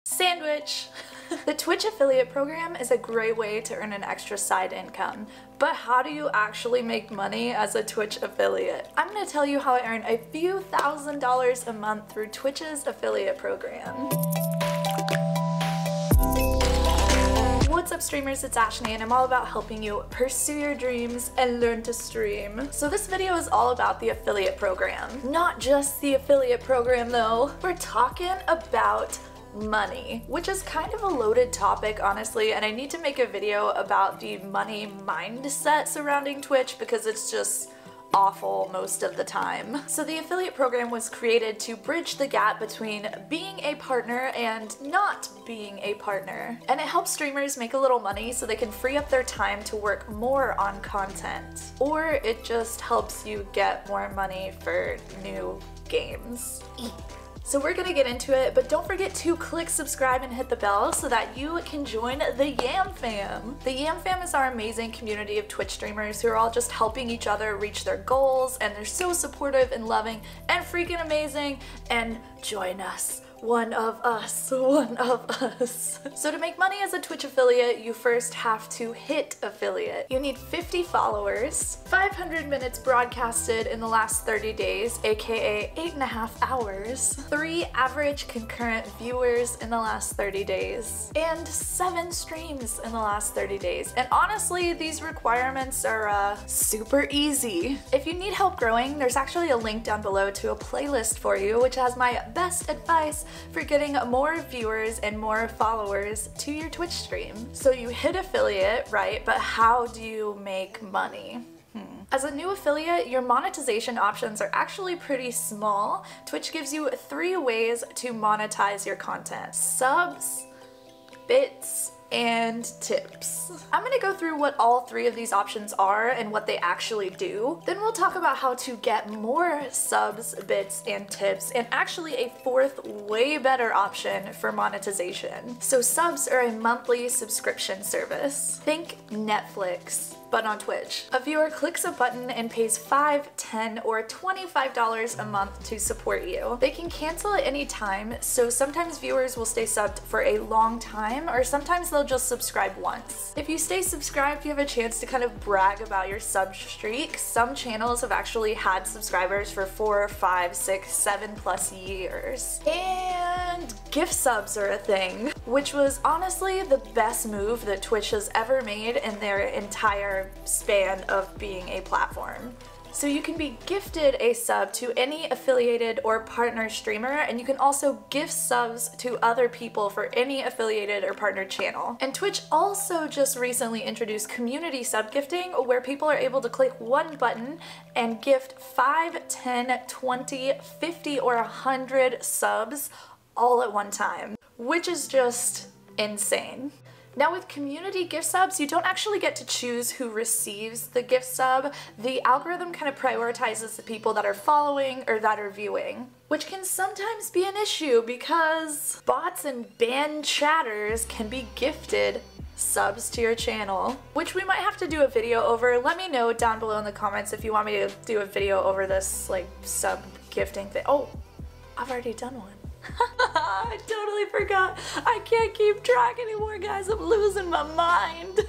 Sandwich! The Twitch affiliate program is a great way to earn an extra side income, but how do you actually make money as a Twitch affiliate? I'm going to tell you how I earn a few $1,000s a month through Twitch's affiliate program. What's up streamers, it's Ashley and I'm all about helping you pursue your dreams and learn to stream. So this video is all about the affiliate program. Not just the affiliate program though, we're talking about money, which is kind of a loaded topic honestly, and I need to make a video about the money mindset surrounding Twitch because it's just awful most of the time. So the affiliate program was created to bridge the gap between being a partner and not being a partner. And it helps streamers make a little money so they can free up their time to work more on content. Or it just helps you get more money for new games. So we're gonna get into it, but don't forget to click subscribe and hit the bell so that you can join the Yam Fam. The Yam Fam is our amazing community of Twitch streamers who are all just helping each other reach their goals, and they're so supportive and loving and freaking amazing, and join us. One of us. So to make money as a Twitch affiliate, you first have to hit affiliate. You need 50 followers, 500 minutes broadcasted in the last 30 days, aka 8.5 hours, 3 average concurrent viewers in the last 30 days, and 7 streams in the last 30 days. And honestly, these requirements are super easy. If you need help growing, there's actually a link down below to a playlist for you, which has my best advice for getting more viewers and more followers to your Twitch stream. So you hit affiliate, right? But how do you make money? As a new affiliate, your monetization options are actually pretty small. Twitch gives you 3 ways to monetize your content: subs, bits, and tips. I'm gonna go through what all 3 of these options are and what they actually do. Then we'll talk about how to get more subs, bits, and tips, and actually a 4th way better option for monetization. So subs are a monthly subscription service. Think Netflix, but on Twitch. A viewer clicks a button and pays $5, $10, or $25 a month to support you. They can cancel at any time, so sometimes viewers will stay subbed for a long time, or sometimes they'll just subscribe once. If you stay subscribed, you have a chance to kind of brag about your sub streak. Some channels have actually had subscribers for 4, 5, 6, 7+ years. And gift subs are a thing, which was honestly the best move that Twitch has ever made in their entire span of being a platform. So you can be gifted a sub to any affiliated or partner streamer, and you can also gift subs to other people for any affiliated or partnered channel. And Twitch also just recently introduced community sub gifting, where people are able to click one button and gift 5, 10, 20, 50, or 100 subs all at one time, which is just insane. Now with community gift subs, you don't actually get to choose who receives the gift sub. The algorithm kind of prioritizes the people that are following or that are viewing, which can sometimes be an issue because bots and banned chatters can be gifted subs to your channel, which we might have to do a video over. Let me know down below in the comments if you want me to do a video over this like sub gifting thing. Oh, I've already done one. I totally forgot. I can't keep track anymore, guys. I'm losing my mind.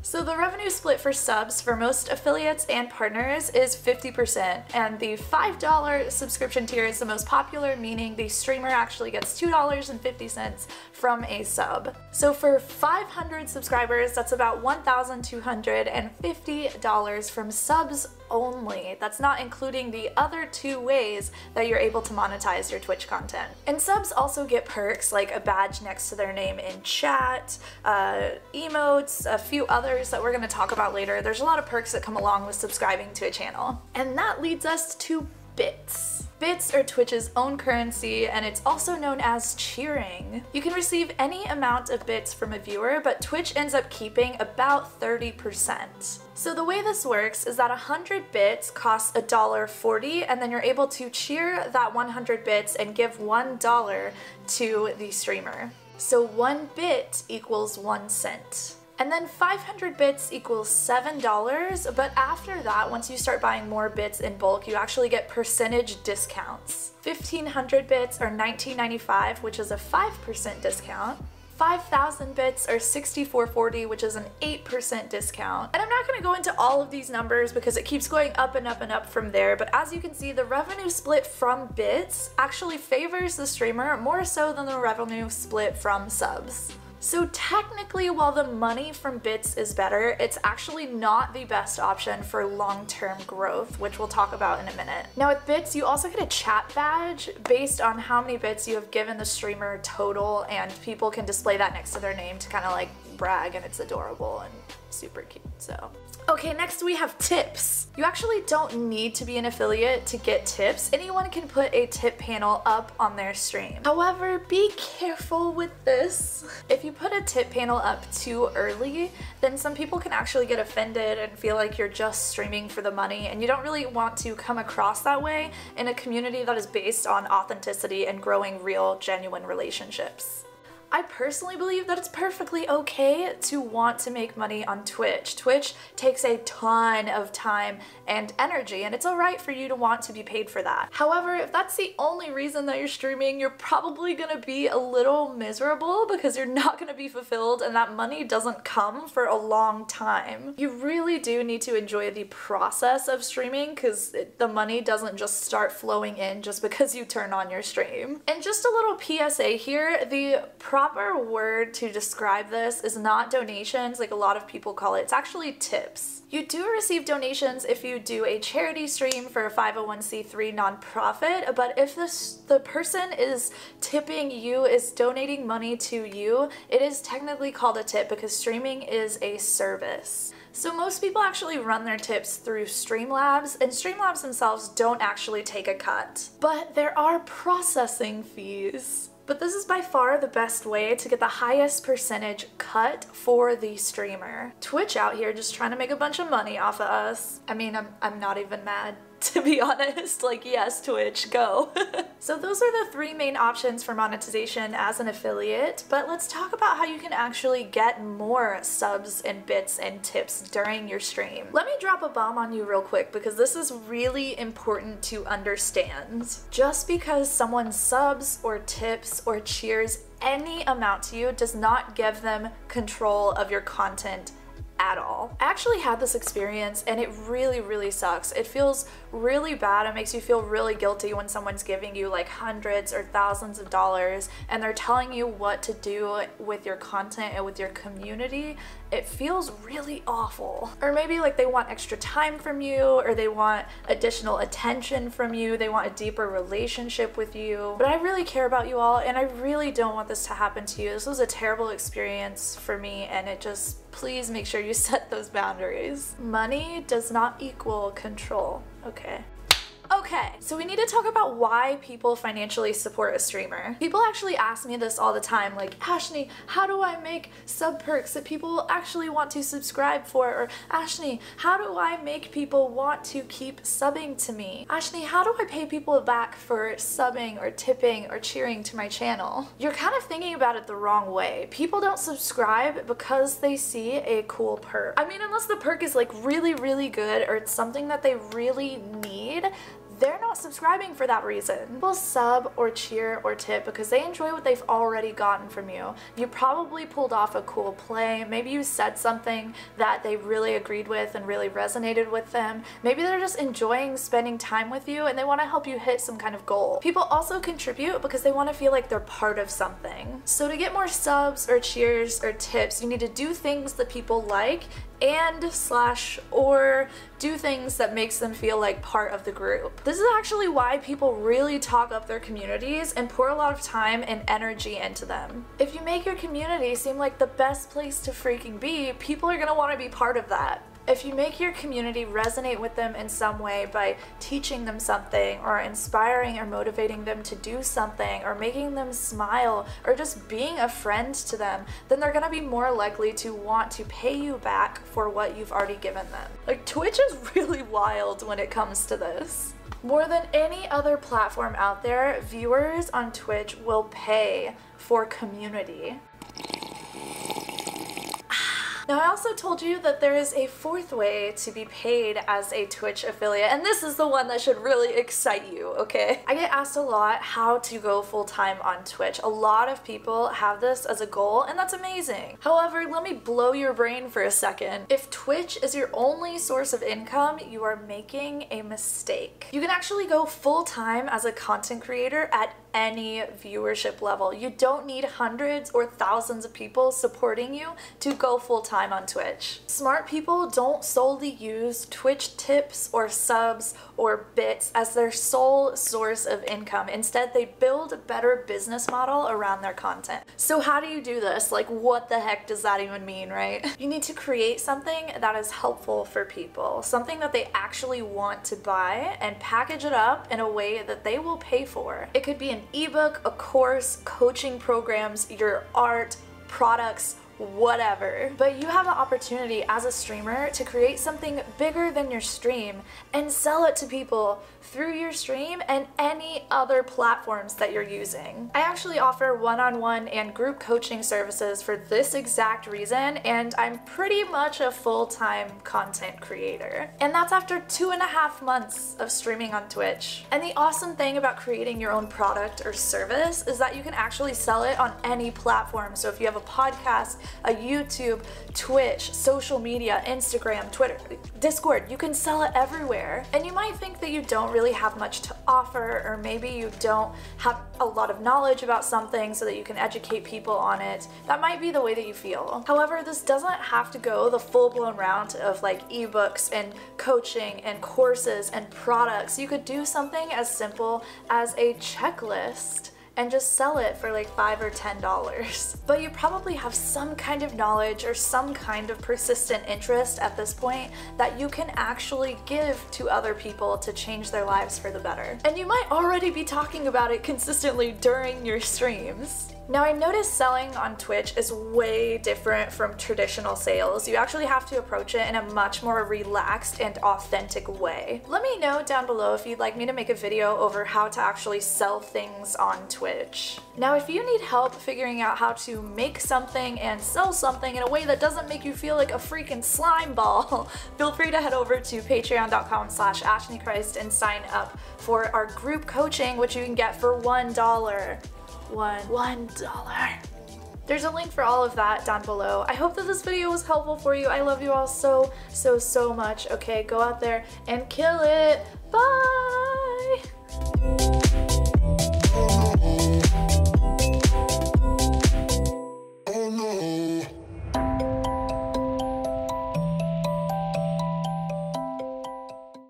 So the revenue split for subs for most affiliates and partners is 50%, and the $5 subscription tier is the most popular, meaning the streamer actually gets $2.50 from a sub. So for 500 subscribers, that's about $1,250 from subs only. That's not including the other 2 ways that you're able to monetize your Twitch content. And subs also get perks like a badge next to their name in chat, emotes, a few others that we're going to talk about later. There's a lot of perks that come along with subscribing to a channel. And that leads us to bits. Bits are Twitch's own currency, and it's also known as cheering. You can receive any amount of bits from a viewer, but Twitch ends up keeping about 30%. So the way this works is that 100 bits costs $1.40, and then you're able to cheer that 100 bits and give $1 to the streamer. So 1 bit equals 1 cent. And then 500 bits equals $7, but after that, once you start buying more bits in bulk, you actually get percentage discounts. 1500 bits are $19.95, which is a 5% discount. 5,000 bits are $64.40, which is an 8% discount. And I'm not going to go into all of these numbers because it keeps going up and up and up from there, but as you can see, the revenue split from bits actually favors the streamer more so than the revenue split from subs. So technically, while the money from bits is better, it's actually not the best option for long-term growth, which we'll talk about in a minute. Now with bits, you also get a chat badge based on how many bits you have given the streamer total, and people can display that next to their name to kind of like brag, and it's adorable and super cute, so. Okay, next we have tips. You actually don't need to be an affiliate to get tips. Anyone can put a tip panel up on their stream. However, be careful with this. If you put a tip panel up too early, then some people can actually get offended and feel like you're just streaming for the money, and you don't really want to come across that way in a community that is based on authenticity and growing real, genuine relationships. I personally believe that it's perfectly okay to want to make money on Twitch. Twitch takes a ton of time and energy, and it's alright for you to want to be paid for that. However, if that's the only reason that you're streaming, you're probably gonna be a little miserable because you're not gonna be fulfilled and that money doesn't come for a long time. You really do need to enjoy the process of streaming because the money doesn't just start flowing in just because you turn on your stream. And just a little PSA here, the proper word to describe this is not donations like a lot of people call it, it's actually tips. You do receive donations if you do a charity stream for a 501c3 nonprofit, but if the person is tipping you, is donating money to you, it is technically called a tip because streaming is a service. So most people actually run their tips through Streamlabs, and Streamlabs themselves don't actually take a cut. But there are processing fees. But this is by far the best way to get the highest percentage cut for the streamer. Twitch out here just trying to make a bunch of money off of us. I mean, I'm not even mad, to be honest. Like, yes, Twitch, go. So those are the three main options for monetization as an affiliate, but let's talk about how you can actually get more subs and bits and tips during your stream. Let me drop a bomb on you real quick because this is really important to understand. Just because someone subs or tips or cheers any amount to you does not give them control of your content at all. I actually had this experience and it really sucks. It feels really bad. It makes you feel really guilty when someone's giving you like hundreds or thousands of dollars and they're telling you what to do with your content and with your community. It feels really awful. Or maybe like they want extra time from you, or they want additional attention from you, they want a deeper relationship with you. But I really care about you all and I really don't want this to happen to you. This was a terrible experience for me, and it just, please make sure you set those boundaries. Money does not equal control, okay? Okay, so we need to talk about why people financially support a streamer. People actually ask me this all the time, like, Ashni, how do I make sub perks that people actually want to subscribe for? Or Ashni, how do I make people want to keep subbing to me? Ashni, how do I pay people back for subbing or tipping or cheering to my channel? You're kind of thinking about it the wrong way. People don't subscribe because they see a cool perk. I mean, unless the perk is like really good or it's something that they really need, they're not subscribing for that reason. People sub or cheer or tip because they enjoy what they've already gotten from you. You probably pulled off a cool play. Maybe you said something that they really agreed with and really resonated with them. Maybe they're just enjoying spending time with you and they want to help you hit some kind of goal. People also contribute because they want to feel like they're part of something. So to get more subs or cheers or tips, you need to do things that people like or do things that makes them feel like part of the group. This is actually why people really talk up their communities and pour a lot of time and energy into them. If you make your community seem like the best place to freaking be, people are gonna want to be part of that. If you make your community resonate with them in some way by teaching them something or inspiring or motivating them to do something or making them smile or just being a friend to them, then they're gonna be more likely to want to pay you back for what you've already given them. Like, Twitch is really wild when it comes to this. More than any other platform out there, viewers on Twitch will pay for community. Now, I also told you that there is a fourth way to be paid as a Twitch affiliate, and this is the one that should really excite you, okay? I get asked a lot how to go full-time on Twitch. A lot of people have this as a goal, and that's amazing. However, let me blow your brain for a second. If Twitch is your only source of income, you are making a mistake. You can actually go full-time as a content creator at any viewership level. You don't need hundreds or thousands of people supporting you to go full-time on Twitch. Smart people don't solely use Twitch tips or subs or bits as their sole source of income. Instead, they build a better business model around their content. So how do you do this? Like, what the heck does that even mean, right? You need to create something that is helpful for people, something that they actually want to buy, and package it up in a way that they will pay for. It could be an ebook, a course, coaching programs, your art, products, whatever. But you have the opportunity as a streamer to create something bigger than your stream and sell it to people through your stream and any other platforms that you're using. I actually offer one-on-one and group coaching services for this exact reason, and I'm pretty much a full-time content creator. And that's after 2.5 months of streaming on Twitch. And the awesome thing about creating your own product or service is that you can actually sell it on any platform. So if you have a podcast, a YouTube, Twitch, social media, Instagram, Twitter, Discord, you can sell it everywhere. And you might think that you don't really have much to offer, or maybe you don't have a lot of knowledge about something so that you can educate people on it. That might be the way that you feel. However, this doesn't have to go the full-blown route of like ebooks and coaching and courses and products. You could do something as simple as a checklist and just sell it for like $5 or $10. But you probably have some kind of knowledge or some kind of persistent interest at this point that you can actually give to other people to change their lives for the better. And you might already be talking about it consistently during your streams. Now, I noticed selling on Twitch is way different from traditional sales. You actually have to approach it in a much more relaxed and authentic way. Let me know down below if you'd like me to make a video over how to actually sell things on Twitch. Now, if you need help figuring out how to make something and sell something in a way that doesn't make you feel like a freaking slime ball, feel free to head over to patreon.com/ashnichrist and sign up for our group coaching, which you can get for $1. $1. There's a link for all of that down below. I hope that this video was helpful for you. I love you all so much. Okay, go out there and kill it. Bye!